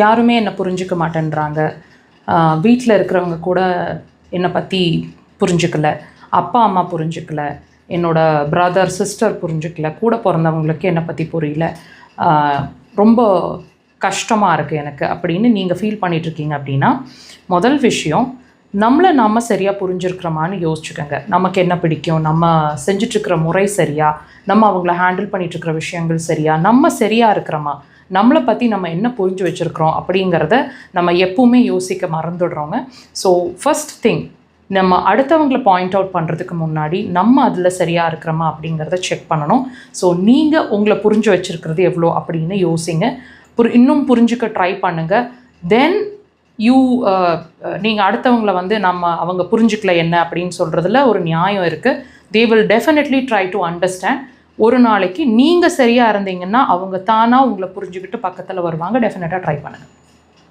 யாருமே என்னை புரிஞ்சிக்க மாட்டேன்றாங்க. வீட்டில் இருக்கிறவங்க கூட என்னை பற்றி புரிஞ்சுக்கல, அப்பா அம்மா புரிஞ்சுக்கல, என்னோடய பிரதர் சிஸ்டர் புரிஞ்சுக்கல, கூட பிறந்தவங்களுக்கு என்னை பற்றி புரியல, ரொம்ப கஷ்டமாக இருக்குது எனக்கு அப்படின்னு நீங்கள் ஃபீல் பண்ணிகிட்ருக்கீங்க அப்படின்னா, முதல் விஷயம் நம்ம சரியாக புரிஞ்சுருக்கிறோமான்னு யோசிச்சுக்கோங்க. நமக்கு என்ன பிடிக்கும், நம்ம செஞ்சிட்ருக்கிற முறை சரியா, நம்ம அவங்கள ஹேண்டில் பண்ணிகிட்ருக்கிற விஷயங்கள் சரியா, நம்ம சரியாக இருக்கிறோமா, நம்மளை பற்றி நம்ம என்ன புரிஞ்சு வச்சுருக்கிறோம் அப்படிங்கிறத நம்ம எப்பவுமே யோசிக்க மறந்துடுறோங்க. ஸோ ஃபஸ்ட் திங், நம்ம அடுத்தவங்களை பாயிண்ட் அவுட் பண்ணுறதுக்கு முன்னாடி நம்ம அதில் சரியாக இருக்கிறோமா அப்படிங்கிறத செக் பண்ணணும். ஸோ நீங்கள் உங்களை புரிஞ்சு வச்சுருக்கிறது எவ்வளோ அப்படின்னு யோசிங்க. இன்னும் புரிஞ்சுக்க ட்ரை பண்ணுங்கள். தென் நீங்கள் அடுத்தவங்களை அவங்க புரிஞ்சுக்கல என்ன அப்படின்னு சொல்கிறதுல ஒரு நியாயம் இருக்குது. They will definitely try to understand. ஒரு நாளைக்கு நீங்கள் சரியாக இருந்தீங்கன்னா அவங்க தானாக உங்களை புரிஞ்சுக்கிட்டு பக்கத்தில் வருவாங்க. டெஃபினட்டாக ட்ரை பண்ணுங்கள்.